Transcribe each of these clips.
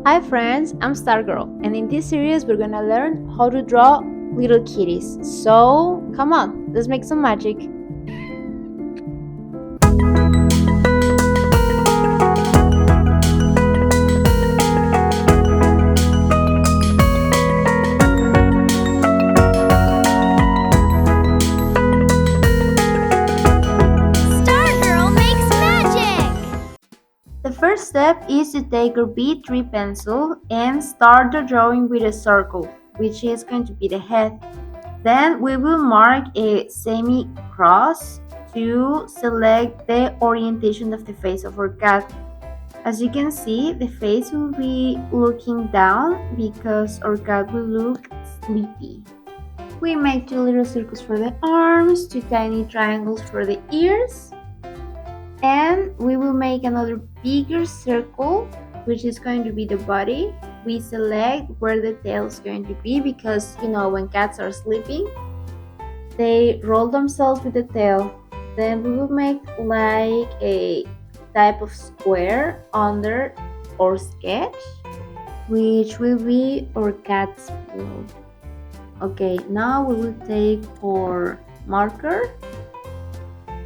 Hi friends, I'm Stargirl, and in this series we're gonna learn how to draw little kitties. So come on, let's make some magic. Stargirl makes magic! The first step is to take your B3 pencil and start the drawing with a circle, which is going to be the head. Then we will mark a semi-cross to select the orientation of the face of our cat. As you can see, the face will be looking down because our cat will look sleepy. We make two little circles for the arms, two tiny triangles for the ears, and we will make another bigger circle, which is going to be the body. We select where the tail is going to be because when cats are sleeping, they roll themselves with the tail. Then we will make like a type of square under our sketch, which will be our cat's pillow. Okay, now we will take our marker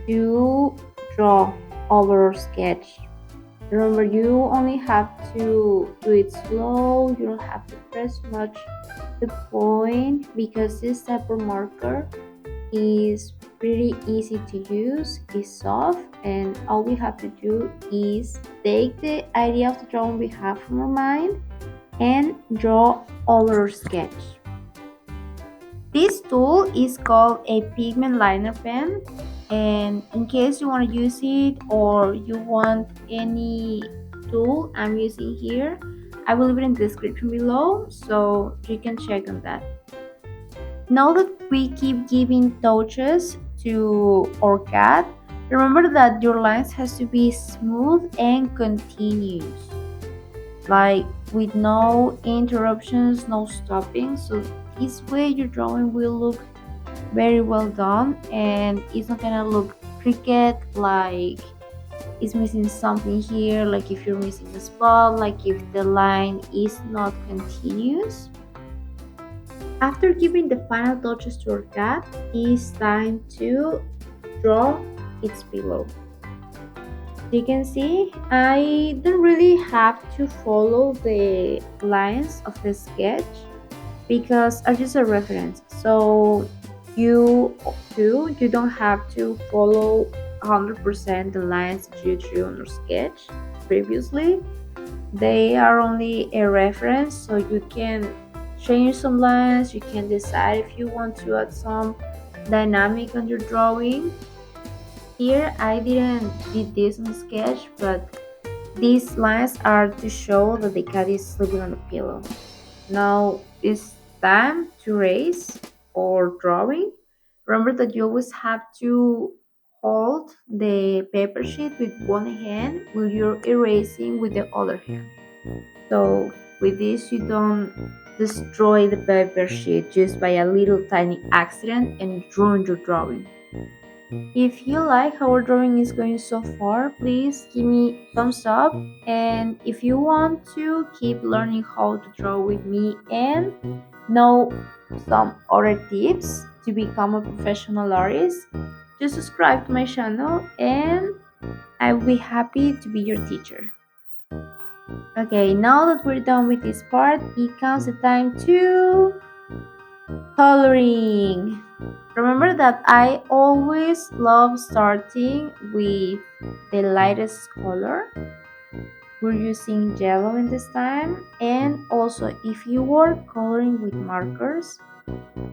to draw over our sketch. Remember, you only have to do it slow, you don't have to press much the point because this type of marker is pretty easy to use, is soft, and all we have to do is take the idea of the drawing we have from our mind and draw over our sketch. This tool is called a pigment liner pen, and in case you want to use it or you want any tool I'm using here, I will leave it in the description below so you can check on that. Now that we keep giving touches to our cat, remember that your lines has to be smooth and continuous, like with no interruptions, no stopping. So this way your drawing will look very well done and it's not gonna look crooked, like it's missing something here, like if you're missing a spot, like if the line is not continuous. After giving the final touches to our cat, it's time to draw its pillow. You can see I don't really have to follow the lines of the sketch because are just a reference. So you don't have to follow 100% the lines that you drew on your sketch previously. They are only a reference, so you can change some lines, you can decide if you want to add some dynamic on your drawing. Here I didn't did this on sketch, but these lines are to show that the cat is sleeping on the pillow. Now it's time to erase or drawing. Remember that you always have to hold the paper sheet with one hand while you're erasing with the other hand. So with this you don't destroy the paper sheet just by a little tiny accident and ruin your drawing. If you like how our drawing is going so far, please give me thumbs up, and if you want to keep learning how to draw with me and know some other tips to become a professional artist, just subscribe to my channel and I will be happy to be your teacher. Okay, now that we're done with this part, it comes the time to coloring. Remember that I always love starting with the lightest color. We're using yellow in this time, and also if you are coloring with markers,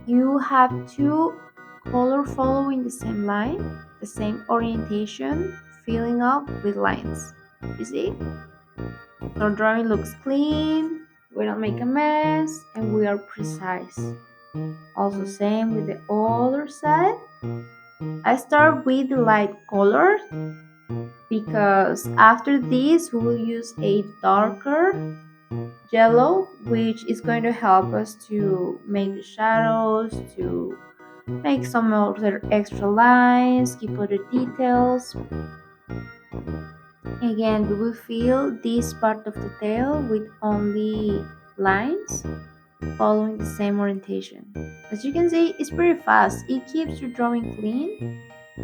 you have to color following the same line, the same orientation, filling up with lines. You see? Our drawing looks clean, we don't make a mess, and we are precise. Also same with the other side. I start with the light color because after this we will use a darker yellow, which is going to help us to make the shadows, to make some other extra lines, keep other details. Again, we will fill this part of the tail with only lines following the same orientation. As you can see, it's pretty fast. It keeps your drawing clean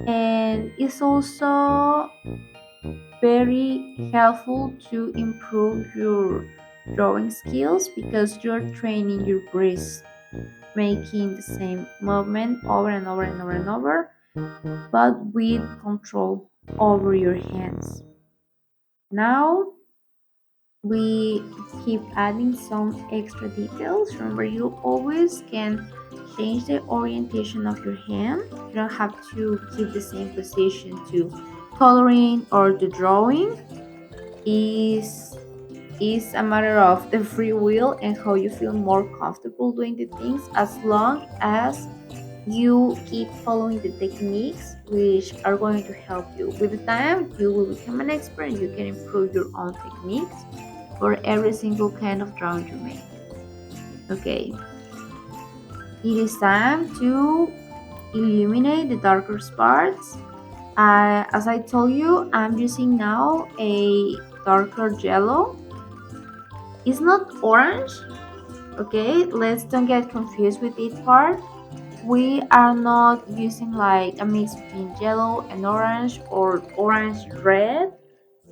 and it's also very helpful to improve your drawing skills because you're training your wrist, making the same movement over and over and over and over, but with control over your hands. Now we keep adding some extra details. Remember, you always can change the orientation of your hand. You don't have to keep the same position to coloring or to drawing. Is is a matter of the free will and how you feel more comfortable doing the things, as long as you keep following the techniques which are going to help you. With the time, you will become an expert and you can improve your own techniques for every single kind of drawing you make. Okay, it is time to illuminate the darker parts. As I told you, I'm using now a darker yellow. It's not orange, okay? Let's don't get confused with this part. We are not using like a mix between yellow and orange or orange red,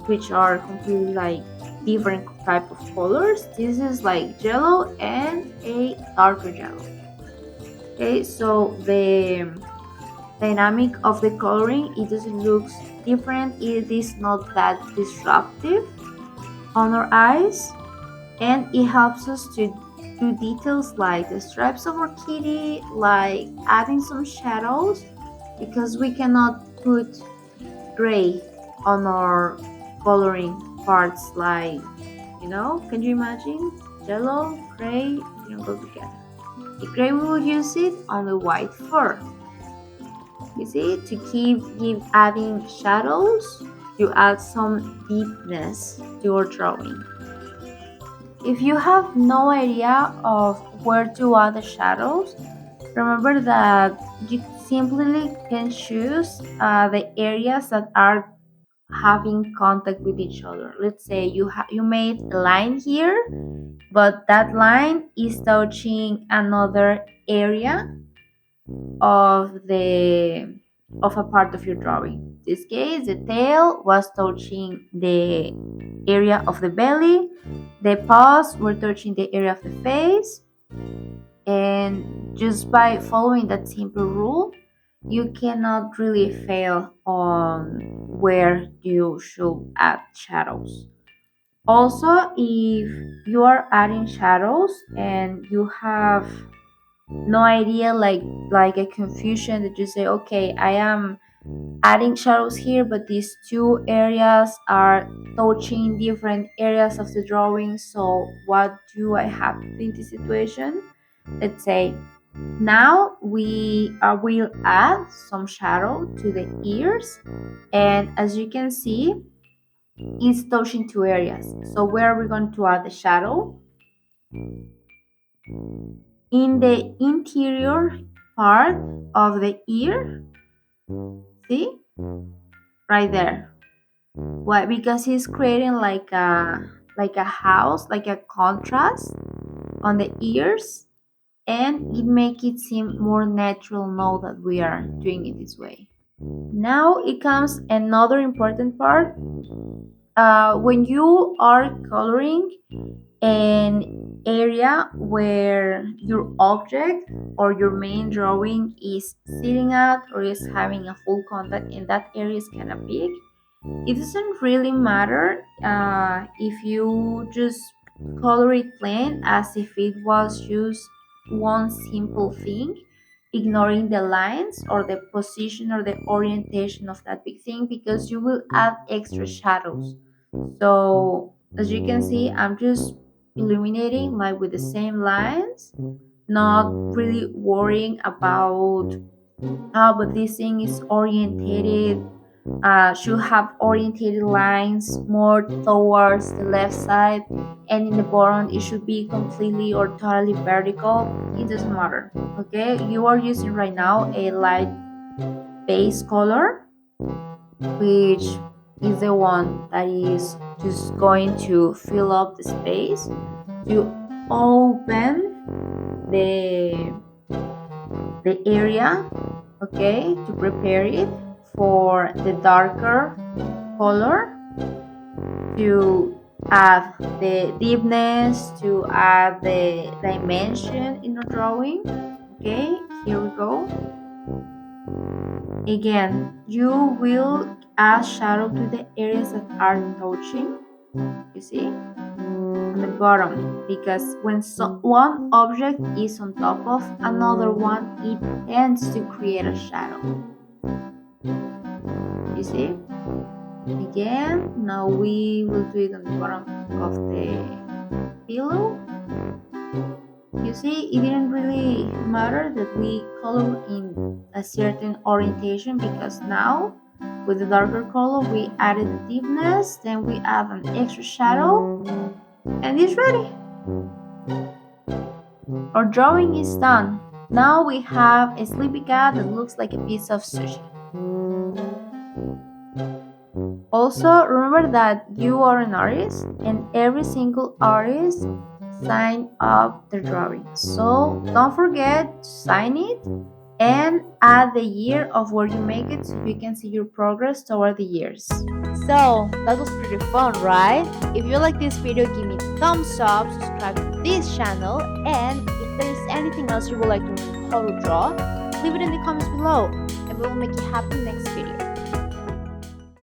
which are completely like different type of colors. This is like yellow and a darker yellow. Okay, so the dynamic of the coloring, it just looks different. It is not that disruptive on our eyes, and it helps us to do details like the stripes of our kitty, like adding some shadows, because we cannot put gray on our coloring parts, like, can you imagine yellow, gray, they don't go together. The gray, we will use it on the white fur, you see, to keep give adding shadows, to add some deepness to your drawing. If you have no idea of where to add the shadows, remember that you simply can choose the areas that are having contact with each other. Let's say you made a line here, but that line is touching another area of the of a part of your drawing. In this case, the tail was touching the area of the belly, the paws were touching the area of the face, and just by following that simple rule, you cannot really fail on where you should add shadows. Also, if you are adding shadows and you have no idea, like a confusion, that you say, okay, I am adding shadows here, but these two areas are touching different areas of the drawing, so what do I have to do in this situation? Let's say now we will add some shadow to the ears, and as you can see, it's touching two areas. So where are we going to add the shadow? In the interior part of the ear. See, right there. Why? Because he's creating like a house, like a contrast on the ears, and it make it seem more natural now that we are doing it this way. Now it comes another important part. When you are coloring an area where your object or your main drawing is sitting at or is having a full contact, and that area is kind of big, it doesn't really matter if you just color it plain as if it was just one simple thing, ignoring the lines or the position or the orientation of that big thing, because you will add extra shadows. So as you can see, I'm just illuminating like with the same lines, not really worrying about how, but this thing is orientated, should have orientated lines more towards the left side, and in the bottom it should be completely or totally vertical. It doesn't matter. Okay, you are using right now a light base color, which is the one that is just going to fill up the space to open the the area, okay, to prepare it for the darker color, to add the deepness, to add the dimension in the drawing. Okay, here we go. Again, you will add shadow to the areas that are touching, you see, on the bottom, because when one object is on top of another one, it tends to create a shadow, you see. Again, now we will do it on the bottom of the pillow. You see, it didn't really matter that we color in a certain orientation, because now with the darker color we added the deepness, then we add an extra shadow, and it's ready. Our drawing is done. Now we have a sleepy cat that looks like a piece of sushi. Also, remember that you are an artist, and every single artist sign up their drawing. So don't forget to sign it and add the year of where you make it, so you can see your progress toward the years. So, that was pretty fun, right? If you like this video, give me a thumbs up, subscribe to this channel, and if there is anything else you would like to learn how to draw, leave it in the comments below, and we will make it happen next video.